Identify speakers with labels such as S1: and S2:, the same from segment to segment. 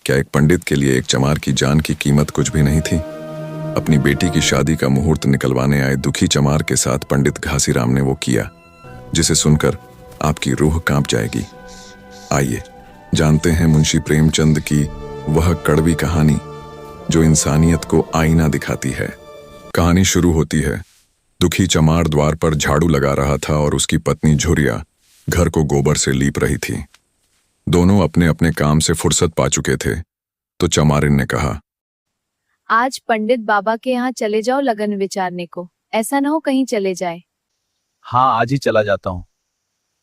S1: क्या एक पंडित के लिए एक चमार की जान की कीमत कुछ भी नहीं थी? अपनी बेटी की शादी का मुहूर्त निकलवाने आए दुखी चमार के साथ पंडित घासीराम ने वो किया, जिसे सुनकर आपकी रूह कांप जाएगी। आइए जानते हैं मुंशी प्रेमचंद की वह कड़वी कहानी जो इंसानियत को आईना दिखाती है। कहानी शुरू होती है। दुखी चमार द्वार पर झाड़ू लगा रहा था और उसकी पत्नी झुरिया घर को गोबर से लीप रही थी। दोनों अपने अपने काम से फुर्सत पा चुके थे तो चमारिन ने कहा,
S2: आज पंडित बाबा के यहाँ चले जाओ लगन विचारने को, ऐसा ना हो कहीं चले जाए।
S3: हाँ, आज ही चला जाता हूँ,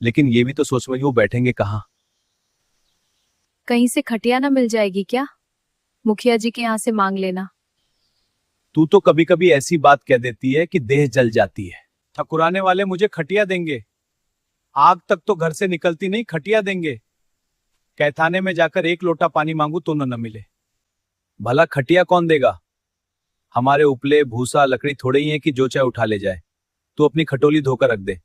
S3: लेकिन ये भी तो सोच में वो बैठेंगे कहाँ?
S2: कहीं से खटिया ना मिल जाएगी क्या? मुखिया जी के यहाँ से मांग लेना।
S3: तू तो कभी कभी ऐसी बात कह देती है कि देह जल जाती है। ठकुराने वाले मुझे खटिया देंगे, आग तक तो घर से निकलती नहीं, खटिया देंगे। कैथाने में जाकर एक लोटा पानी मांगू तो न मिले। भला खटिया कौन देगा? हमारे उपले भूसा लकड़ी थोड़े ही है कि जो चाहे उठा ले जाए। तू अपनी खटोली धोकर रख दे,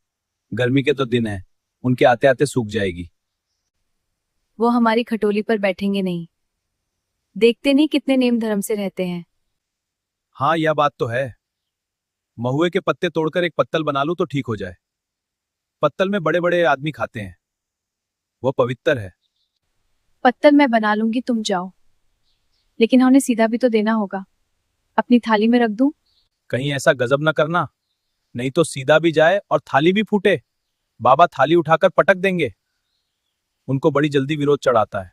S3: गर्मी के तो दिन है, उनके आते आते सूख जाएगी।
S2: वो हमारी खटोली पर बैठेंगे नहीं, देखते नहीं कितने नेम धर्म से रहते हैं।
S3: हाँ, यह बात तो है। महुए के पत्ते तोड़कर एक पत्तल बना लूं तो ठीक हो जाए। पत्तल में बड़े बड़े आदमी खाते हैं, वो पवित्र है।
S2: पत्तल मैं बना लूंगी, तुम जाओ, लेकिन उन्हें सीधा भी तो देना होगा। अपनी थाली में रख दूं?
S3: कहीं ऐसा गजब न करना, नहीं तो सीधा भी जाए और थाली भी फूटे। बाबा थाली उठाकर पटक देंगे। उनको बड़ी जल्दी विरोध चढ़ाता है।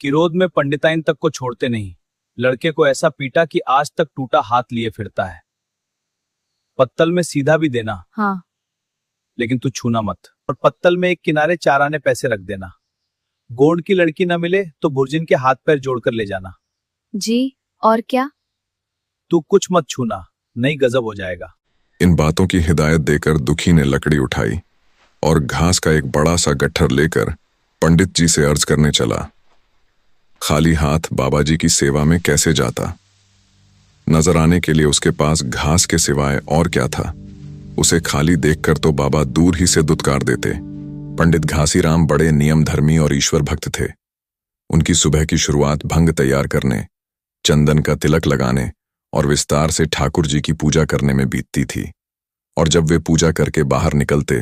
S3: किरोध में पंडिताइन तक को छोड़ते नहीं। लड़के को ऐसा पीटा कि आज तक टूटा हाथ लिए फिरता है। पत्तल में सीधा भी देना।
S2: हाँ,
S3: लेकिन तू छूना मत, और पत्तल में एक किनारे 4 आने पैसे रख देना। गोंड की लड़की न मिले तो बुर्जिन के हाथ पैर जोड़कर ले जाना।
S2: जी, और क्या?
S3: तू कुछ मत छूना, नहीं गजब हो जाएगा।
S1: इन बातों की हिदायत देकर दुखी ने लकड़ी उठाई और घास का एक बड़ा सा गट्ठर लेकर पंडित जी से अर्ज करने चला। खाली हाथ बाबा जी की सेवा में कैसे जाता? नजर आने के लिए उसके पास घास के सिवाय और क्या था? उसे खाली देखकर तो बाबा दूर ही से दुत्कार देते। पंडित घासीराम बड़े नियम धर्मी और ईश्वर भक्त थे। उनकी सुबह की शुरुआत भंग तैयार करने, चंदन का तिलक लगाने और विस्तार से ठाकुर जी की पूजा करने में बीतती थी। और जब वे पूजा करके बाहर निकलते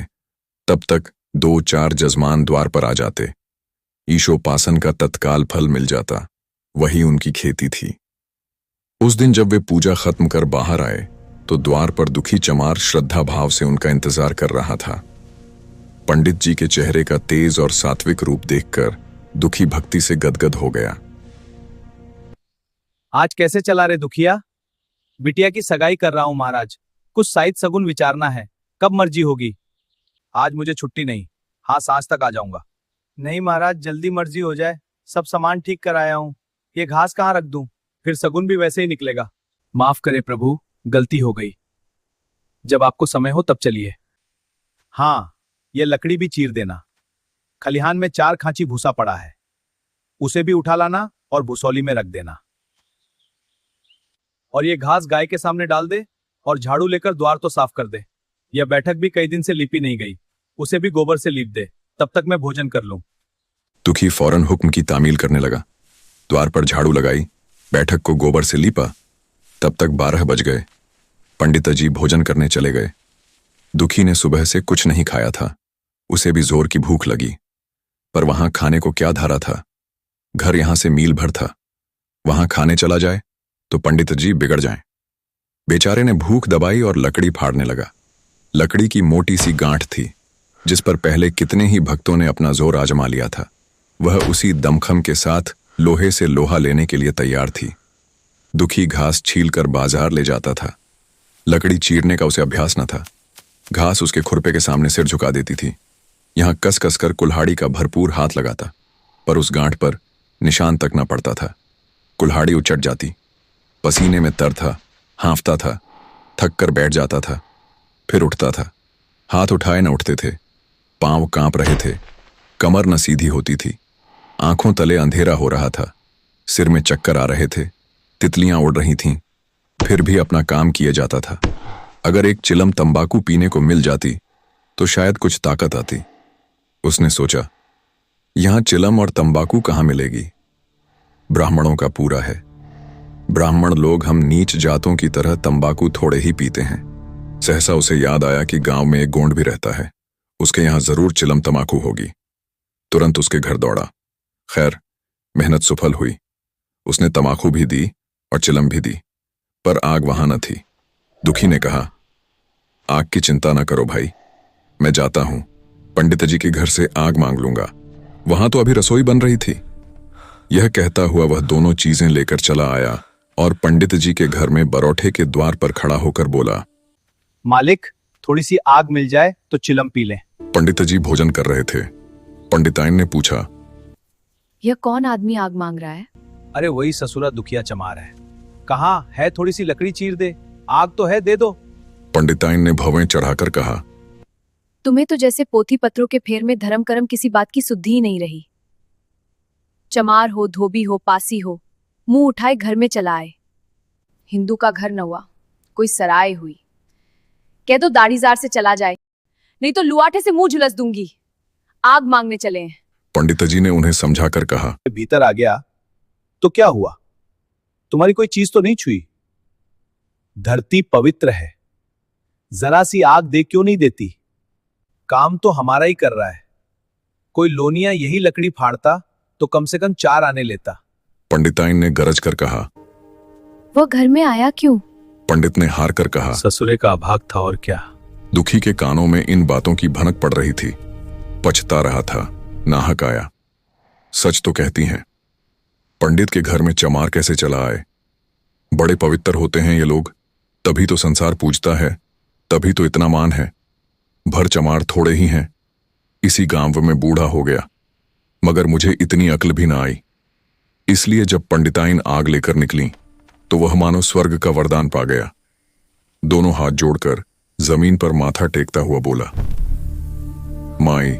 S1: तब तक 2-4 जजमान द्वार पर आ जाते। ईशोपासन का तत्काल फल मिल जाता, वही उनकी खेती थी। उस दिन जब वे पूजा खत्म कर बाहर आए तो द्वार पर दुखी चमार श्रद्धा भाव से उनका इंतजार कर रहा था। पंडित जी के चेहरे का तेज और सात्विक रूप देखकर दुखी भक्ति से गदगद हो गया।
S3: आज कैसे चला रे दुखिया? बिटिया की सगाई कर रहा हूं महाराज, कुछ साइद सगुन विचारना है। कब मर्जी होगी? आज मुझे छुट्टी नहीं। हाँ, सांझ तक आ जाऊंगा। नहीं महाराज, जल्दी मर्जी हो जाए। सब सामान ठीक कर आया हूं। ये घास कहाँ रख दूं? फिर सगुन भी वैसे ही निकलेगा। माफ करे प्रभु, गलती हो गई। जब आपको समय हो तब चलिए। हाँ, ये लकड़ी भी चीर देना। खलिहान में 4 खांची भूसा पड़ा है, उसे भी उठा लाना और भूसौली में रख देना। और ये घास गाय के सामने डाल दे और झाड़ू लेकर द्वार तो साफ कर दे। यह बैठक भी कई दिन से लिपी नहीं गई, उसे भी गोबर से लीप दे, तब तक मैं भोजन कर लूं।
S1: दुखी फौरन हुक्म की तामील करने लगा। द्वार पर झाड़ू लगाई, बैठक को गोबर से लीपा। तब तक 12 बज गए। पंडित जी भोजन करने चले गए। दुखी ने सुबह से कुछ नहीं खाया था। उसे भी जोर की भूख लगी, पर वहां खाने को क्या धारा था? घर यहां से मील भर था। वहां खाने चला जाए तो पंडित जी बिगड़ जाएं। बेचारे ने भूख दबाई और लकड़ी फाड़ने लगा। लकड़ी की मोटी सी गांठ थी जिस पर पहले कितने ही भक्तों ने अपना जोर आजमा लिया था। वह उसी दमखम के साथ लोहे से लोहा लेने के लिए तैयार थी। दुखी घास छीलकर बाजार ले जाता था। लकड़ी चीरने का उसे अभ्यास न था। घास उसके खुरपे के सामने सिर झुका देती थी। यहां कस कस कर कुल्हाड़ी का भरपूर हाथ लगाता, पर उस गांठ पर निशान तक न पड़ता था। कुल्हाड़ी उचट जाती। पसीने में तर था, हाँफता था, थक कर बैठ जाता था, फिर उठता था। हाथ उठाए न उठते थे, पांव कांप रहे थे, कमर न सीधी होती थी, आंखों तले अंधेरा हो रहा था, सिर में चक्कर आ रहे थे, तितलियां उड़ रही थीं, फिर भी अपना काम किए जाता था। अगर एक चिलम तंबाकू पीने को मिल जाती तो शायद कुछ ताकत आती। उसने सोचा, यहां चिलम और तंबाकू कहां मिलेगी? ब्राह्मणों का पूरा है। ब्राह्मण लोग हम नीच जातों की तरह तंबाकू थोड़े ही पीते हैं। सहसा उसे याद आया कि गांव में एक गोंड भी रहता है, उसके यहां जरूर चिलम तमाकू होगी। तुरंत उसके घर दौड़ा। खैर, मेहनत सफल हुई। उसने तमाकू भी दी और चिलम भी दी, पर आग वहां न थी। दुखी ने कहा, आग की चिंता न करो भाई, मैं जाता हूं, पंडित जी के घर से आग मांग लूंगा, वहां तो अभी रसोई बन रही थी। यह कहता हुआ वह दोनों चीजें लेकर चला आया और पंडित जी के घर में बरौठे के द्वार पर खड़ा होकर बोला,
S3: मालिक, थोड़ी सी आग मिल जाए तो चिलम पी लें।
S1: पंडित जी भोजन कर रहे थे। पंडिताइन ने पूछा,
S2: यह कौन आदमी आग मांग रहा है?
S3: अरे वही ससुरा दुखिया चमार है। कहाँ है, थोड़ी सी लकड़ी चीर दे, आग तो है, दे दो।
S1: पंडिताइन ने भवें चढ़ाकर कहा,
S2: तुम्हें तो जैसे पोथी पत्रों के फेर में धर्म कर्म किसी बात की सुद्धि ही नहीं रही। चमार हो, धोबी हो, पासी हो, मुंह उठाए घर में चला आए। हिंदू का घर न हुआ, कोई सराय हुई। कह दो दाढ़ीजार से चला जाए, नहीं तो लुआठे से मुंह झुलस दूंगी। आग मांगने चले हैं।
S1: पंडित जी ने उन्हें समझाकर कहा,
S3: भीतर आ गया तो क्या हुआ, तुम्हारी कोई चीज तो नहीं छुई। धरती पवित्र है, जरा सी आग दे क्यों नहीं देती। काम तो हमारा ही कर रहा है। कोई लोनिया यही लकड़ी फाड़ता तो कम से कम 4 आने लेता।
S1: पंडिताइन ने गरज कर कहा।
S2: वो घर में आया क्यों?
S1: पंडित ने हार कर कहा,
S3: ससुरे का अभाग था और क्या।
S1: दुखी के कानों में इन बातों की भनक पड़ रही थी। पछता रहा था, नाहक आया। सच तो कहती हैं, पंडित के घर में चमार कैसे चला आए। बड़े पवित्र होते हैं ये लोग, तभी तो संसार पूजता है, तभी तो इतना मान है। भर चमार थोड़े ही हैं। इसी गांव में बूढ़ा हो गया, मगर मुझे इतनी अक्ल भी ना आई। इसलिए जब पंडिताइन आग लेकर निकली तो वह मानो स्वर्ग का वरदान पा गया। दोनों हाथ जोड़कर जमीन पर माथा टेकता हुआ बोला, माई,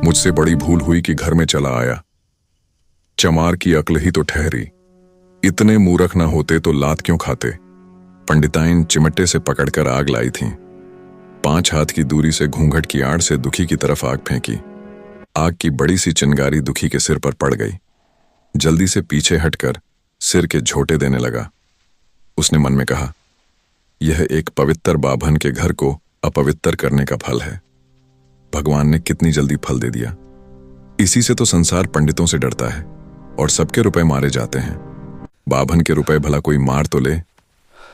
S1: मुझसे बड़ी भूल हुई कि घर में चला आया। चमार की अक्ल ही तो ठहरी, इतने मूर्ख न होते तो लात क्यों खाते। पंडिताइन चिमटे से पकड़कर आग लाई थी। 5 हाथ की दूरी से घूंघट की आड़ से दुखी की तरफ आग फेंकी। आग की बड़ी सी चिंगारी दुखी के सिर पर पड़ गई। जल्दी से पीछे हटकर सिर के झोंटे देने लगा। उसने मन में कहा, यह एक पवित्र बाभन के घर को अपवित्र करने का फल है। भगवान ने कितनी जल्दी फल दे दिया। इसी से तो संसार पंडितों से डरता है और सबके रुपए मारे जाते हैं। बाभन के रुपए भला कोई मार तो ले,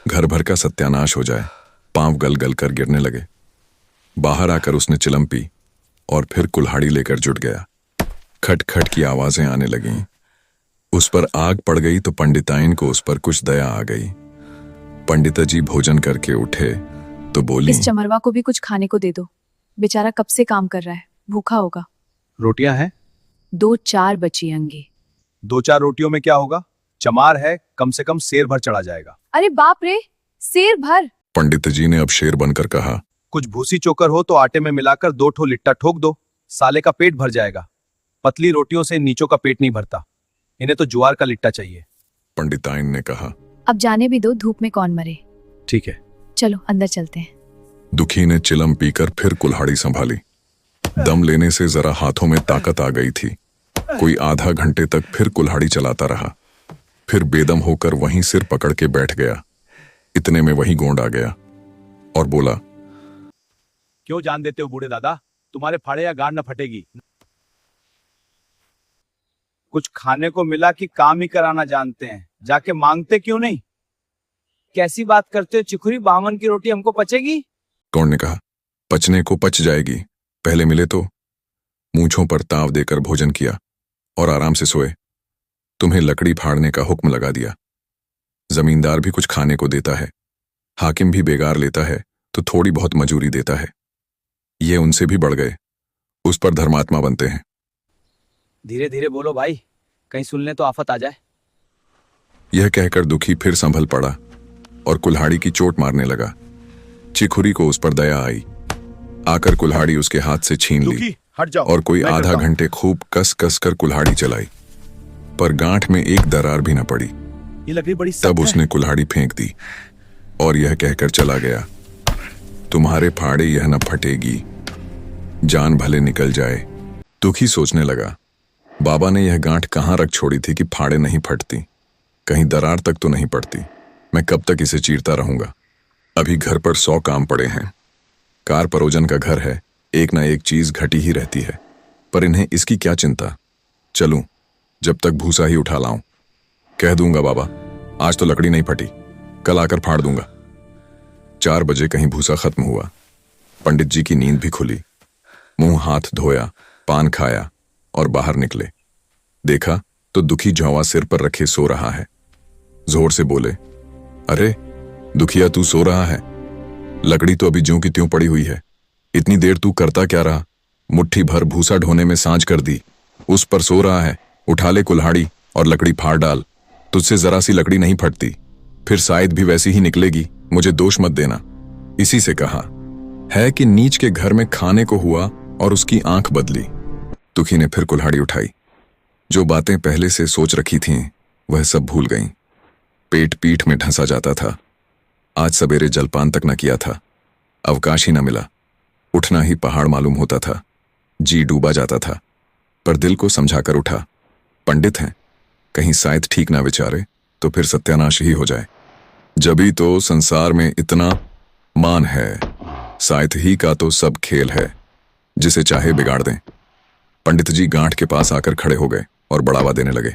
S1: घर भर का सत्यानाश हो जाए। पांव गल गल कर गिरने लगे। बाहर आकर उसने चिलम पी और फिर कुल्हाड़ी लेकर जुट गया। खट खट की आवाजें आने लगीं। उस पर आग पड़ गई तो पंडिताइन को उस पर कुछ दया आ गई। पंडित जी भोजन करके उठे तो बोली,
S2: इस चमरवा को भी कुछ खाने को दे दो, बेचारा कब से काम कर रहा है, भूखा होगा।
S3: रोटियां हैं?
S2: 2-4 बची होंगी।
S3: 2-4 रोटियों में क्या होगा, चमार है, कम से कम सेर भर चढ़ा जाएगा।
S2: अरे बाप रे, सेर भर!
S1: पंडित जी ने अब शेर बनकर कहा,
S3: कुछ भूसी चोकर हो तो आटे में मिलाकर 2 ठो लिट्टा ठोक दो, साले का पेट भर जाएगा। पतली रोटियों से नीचों का पेट नहीं भरता, इन्हें तो ज्वार का लिट्टा चाहिए।
S1: पंडिताइन ने कहा,
S2: अब जाने भी दो, धूप में कौन मरे।
S3: ठीक है,
S2: चलो अंदर चलते हैं।
S1: दुखी ने चिलम पीकर फिर कुल्हाड़ी संभाली। दम लेने से जरा हाथों में ताकत आ गई थी। कोई आधा घंटे तक फिर कुल्हाड़ी चलाता रहा। फिर बेदम होकर वहीं सिर पकड़ के बैठ गया। इतने में वहीं गोंड आ गया और बोला,
S3: क्यों जान देते हो बूढ़े दादा, तुम्हारे फाड़े या गांड न फटेगी। कुछ खाने को मिला कि काम ही कराना जानते हैं, जाके मांगते क्यों नहीं। कैसी बात करते हो चिखुरी, बामन की रोटी हमको पचेगी?
S1: कौन ने कहा, पचने को पच जाएगी, पहले मिले तो। मूंछों पर ताव देकर भोजन किया और आराम से सोए। तुम्हें लकड़ी फाड़ने का हुक्म लगा दिया। जमींदार भी कुछ खाने को देता है, हाकिम भी बेगार लेता है तो थोड़ी बहुत मजूरी देता है। ये उनसे भी बढ़ गए, उस पर धर्मात्मा बनते हैं।
S3: धीरे धीरे बोलो भाई, कहीं सुन ले तो आफत आ जाए।
S1: यह कहकर दुखी फिर संभल पड़ा और कुल्हाड़ी की चोट मारने लगा। चिखुरी को उस पर दया आई। आकर कुल्हाड़ी उसके हाथ से छीन ली
S3: हट जाओ,
S1: और कोई
S3: मैं
S1: आधा
S3: करता हूं।
S1: घंटे खूब कस कस कर कुल्हाड़ी चलाई, पर गांठ में एक दरार भी न पड़ी।
S3: ये लकड़ी बड़ी
S1: तब
S3: सख्त है।
S1: उसने कुल्हाड़ी फेंक दी और यह कहकर चला गया, तुम्हारे फाड़े यह न फटेगी, जान भले निकल जाए। दुखी सोचने लगा, बाबा ने यह गांठ कहाँ रख छोड़ी थी कि फाड़े नहीं फटती, कहीं दरार तक तो नहीं पड़ती। मैं कब तक इसे चीरता रहूंगा? अभी घर पर 100 काम पड़े हैं। कार परोजन का घर है, एक ना एक चीज घटी ही रहती है, पर इन्हें इसकी क्या चिंता। चलूं, जब तक भूसा ही उठा लाऊं। कह दूंगा बाबा, आज तो लकड़ी नहीं फटी, कल आकर फाड़ दूंगा। 4 बजे कहीं भूसा खत्म हुआ। पंडित जी की नींद भी खुली। मुंह हाथ धोया, पान खाया और बाहर निकले। देखा तो दुखी झौंवा सिर पर रखे सो रहा है। जोर से बोले, अरे दुखिया, तू सो रहा है? लकड़ी तो अभी ज्यों की त्यों पड़ी हुई है। इतनी देर तू करता क्या रहा? मुट्ठी भर भूसा ढोने में सांझ कर दी, उस पर सो रहा है। उठा ले कुल्हाड़ी और लकड़ी फाड़ डाल। तुझसे जरा सी लकड़ी नहीं फटती, फिर शायद भी वैसी ही निकलेगी। मुझे दोष मत देना। इसी से कहा है कि नीच के घर में खाने को हुआ और उसकी आंख बदली। दुखी ने फिर कुल्हाड़ी उठाई। जो बातें पहले से सोच रखी थीं वह सब भूल गईं। पेट पीठ में ढंसा जाता था। आज सवेरे जलपान तक न किया था, अवकाश ही न मिला। उठना ही पहाड़ मालूम होता था। जी डूबा जाता था, पर दिल को समझाकर उठा। पंडित हैं, कहीं शायद ठीक ना विचारे तो फिर सत्यानाश ही हो जाए। जभी तो संसार में इतना मान है, शायद ही का तो सब खेल है, जिसे चाहे बिगाड़ दें। पंडित जी गांठ के पास आकर खड़े हो गए और बढ़ावा देने लगे।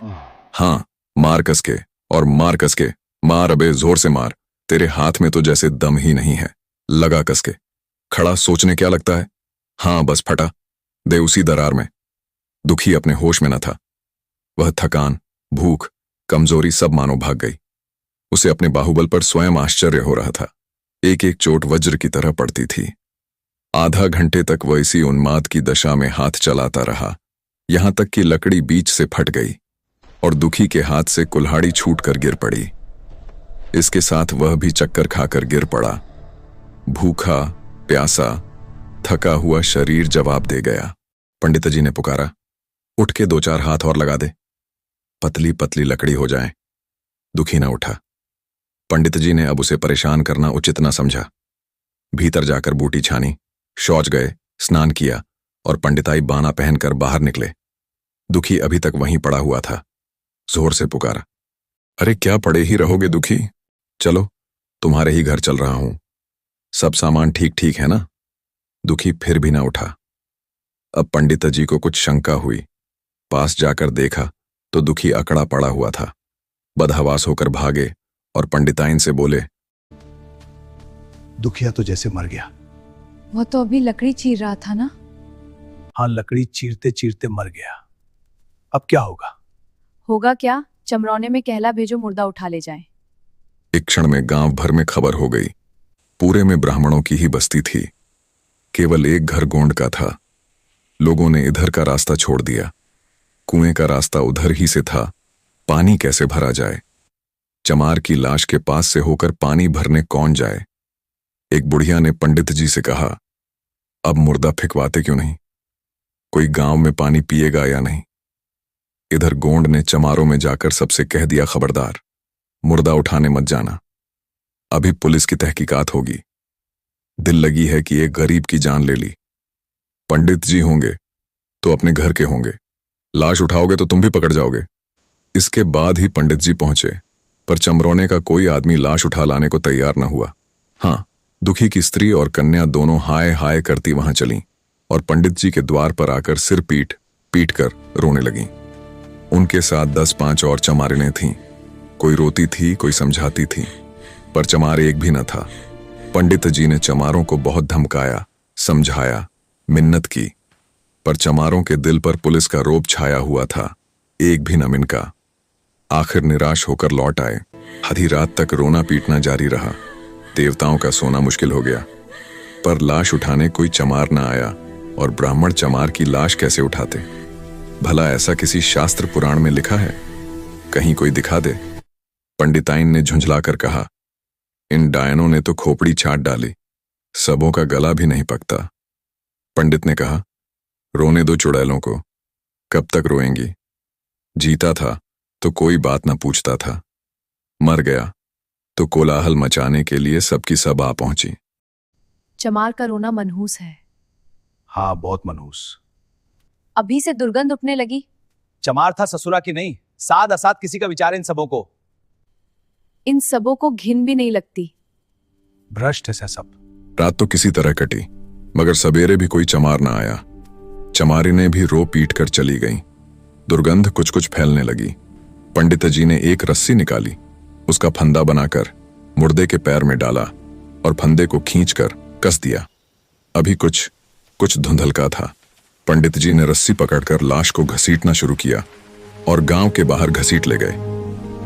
S1: हाँ, मार कसके और मार कसके, मार अबे, जोर से मार। तेरे हाथ में तो जैसे दम ही नहीं है। लगा कसके। खड़ा सोचने क्या लगता है? हाँ बस फटा दे उसी दरार में। दुखी अपने होश में न था। वह थकान, भूख, कमजोरी सब मानो भाग गई। उसे अपने बाहुबल पर स्वयं आश्चर्य हो रहा था। एक एक चोट वज्र की तरह पड़ती थी। आधा घंटे तक वह इसी उन्माद की दशा में हाथ चलाता रहा, यहां तक कि लकड़ी बीच से फट गई और दुखी के हाथ से कुल्हाड़ी छूटकर गिर पड़ी। इसके साथ वह भी चक्कर खाकर गिर पड़ा। भूखा, प्यासा, थका हुआ शरीर जवाब दे गया। पंडित जी ने पुकारा, उठ के 2-4 हाथ और लगा दे, पतली पतली लकड़ी हो जाए। दुखी न उठा। पंडित जी ने अब उसे परेशान करना उचित न समझा। भीतर जाकर बूटी छानी, शौच गए, स्नान किया और पंडिताई बाना पहनकर बाहर निकले। दुखी अभी तक वहीं पड़ा हुआ था। जोर से पुकारा, अरे क्या पड़े ही रहोगे दुखी? चलो, तुम्हारे ही घर चल रहा हूं। सब सामान ठीक ठीक है ना? दुखी फिर भी ना उठा। अब पंडित जी को कुछ शंका हुई। पास जाकर देखा तो दुखी अकड़ा पड़ा हुआ था। बदहवास होकर भागे और पंडिताइन से बोले,
S3: दुखिया तो जैसे मर गया।
S2: वो तो अभी लकड़ी चीर रहा था ना?
S3: हाँ, लकड़ी चीरते चीरते मर गया। अब क्या होगा?
S2: होगा क्या? चमरौने में कहला भेजो, मुर्दा उठा ले जाए।
S1: एक क्षण में गांव भर में खबर हो गई। पूरे में ब्राह्मणों की ही बस्ती थी। केवल एक घर गोंड का था। लोगों ने इधर का रास्ता छोड़ दिया। कुएं का रास्ता उधर ही से था। पानी कैसे भरा जाए? चमार की लाश के पास से होकर पानी भरने कौन जाए? एक बुढ़िया ने पंडित जी से कहा, अब मुर्दा फिकवाते क्यों नहीं? कोई गांव में पानी पिएगा या नहीं? इधर गोंड ने चमारों में जाकर सबसे कह दिया, खबरदार, मुर्दा उठाने मत जाना, अभी पुलिस की तहकीकात होगी। दिल लगी है कि एक गरीब की जान ले ली। पंडित जी होंगे तो अपने घर के होंगे, लाश उठाओगे तो तुम भी पकड़ जाओगे। इसके बाद ही पंडित जी पहुंचे, पर चमरौने का कोई आदमी लाश उठा लाने को तैयार न हुआ। हाँ, दुखी की स्त्री और कन्या दोनों हाय हाय करती वहां चलीं और पंडित जी के द्वार पर आकर सिर पीट पीट कर रोने लगीं। उनके साथ 10-5 और चमारिनें थीं। कोई रोती थी, कोई समझाती थी, पर चमार एक भी न था। पंडित जी ने चमारों को बहुत धमकाया, समझाया, मिन्नत की, पर चमारों के दिल पर पुलिस का रोब छाया हुआ था। एक भी न मिनका। आखिर निराश होकर लौट आए। आधी रात तक रोना पीटना जारी रहा। देवताओं का सोना मुश्किल हो गया। पर लाश उठाने कोई चमार न आया और ब्राह्मण चमार की लाश कैसे उठाते? भला ऐसा किसी शास्त्र पुराण में लिखा है? कहीं कोई दिखा दे। पंडिताइन ने झुंझलाकर कहा, इन डायनों ने तो खोपड़ी छाट डाली, सबों का गला भी नहीं पकता। पंडित ने कहा, रोने दो चुड़ैलों को, कब तक रोएंगी? जीता था तो कोई बात न पूछता था, मर गया तो कोलाहल मचाने के लिए सबकी सब आ पहुंची।
S2: चमार का रोना मनहूस है।
S3: हाँ, बहुत मनहूस।
S2: अभी से दुर्गंध उठने लगी।
S3: चमार था ससुरा की नहीं, साद असाद किसी का विचार इन सबों को।
S2: इन सबों को घिन भी नहीं लगती।
S3: भ्रष्ट है सब।
S1: रात तो किसी तरह कटी, मगर सवेरे भी कोई चमार ना आया। चमारी ने भी रो पीट कर चली गई। दुर्गंध कुछ कुछ फैलने लगी। पंडित जी ने एक रस्सी निकाली, उसका फंदा बनाकर मुर्दे के पैर में डाला और फंदे को खींचकर कस दिया। अभी कुछ कुछ धुंधलका था। पंडित जी ने रस्सी पकड़कर लाश को घसीटना शुरू किया और गांव के बाहर घसीट ले गए।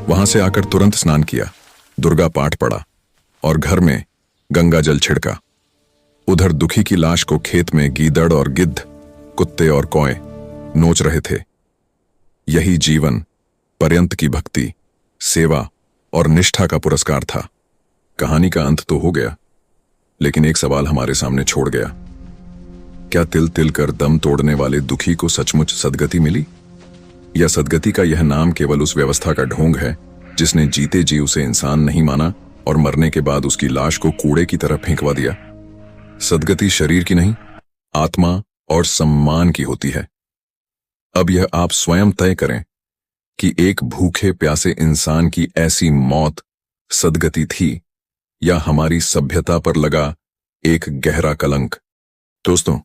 S1: वहां से आकर तुरंत स्नान किया, दुर्गा पाठ पढ़ा और घर में गंगा जल छिड़का। उधर दुखी की लाश को खेत में गीदड़ और गिद्ध, कुत्ते और कौए नोच रहे थे। यही जीवन पर्यंत की भक्ति, सेवा और निष्ठा का पुरस्कार था। कहानी का अंत तो हो गया, लेकिन एक सवाल हमारे सामने छोड़ गया। क्या तिल तिल कर दम तोड़ने वाले दुखी को सचमुच सदगति मिली, या सदगति का यह नाम केवल उस व्यवस्था का ढोंग है जिसने जीते जी उसे इंसान नहीं माना और मरने के बाद उसकी लाश को कूड़े की तरह फेंकवा दिया? सदगति शरीर की नहीं, आत्मा और सम्मान की होती है। अब यह आप स्वयं तय करें कि एक भूखे प्यासे इंसान की ऐसी मौत सदगति थी या हमारी सभ्यता पर लगा एक गहरा कलंक। दोस्तों,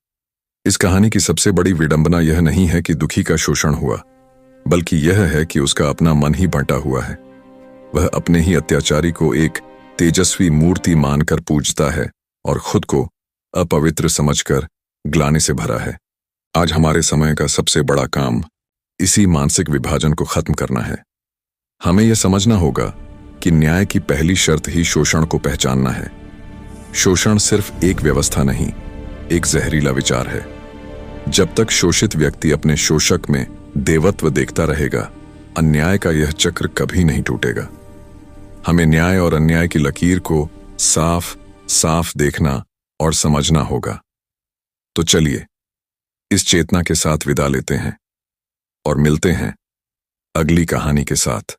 S1: इस कहानी की सबसे बड़ी विडंबना यह नहीं है कि दुखी का शोषण हुआ, बल्कि यह है कि उसका अपना मन ही बंटा हुआ है। वह अपने ही अत्याचारी को एक तेजस्वी मूर्ति मानकर पूजता है और खुद को अपवित्र समझकर ग्लानि से भरा है। आज हमारे समय का सबसे बड़ा काम इसी मानसिक विभाजन को खत्म करना है। हमें यह समझना होगा कि न्याय की पहली शर्त ही शोषण को पहचानना है। शोषण सिर्फ एक व्यवस्था नहीं, एक जहरीला विचार है। जब तक शोषित व्यक्ति अपने शोषक में देवत्व देखता रहेगा, अन्याय का यह चक्र कभी नहीं टूटेगा। हमें न्याय और अन्याय की लकीर को साफ साफ देखना और समझना होगा। तो चलिए इस चेतना के साथ विदा लेते हैं और मिलते हैं अगली कहानी के साथ।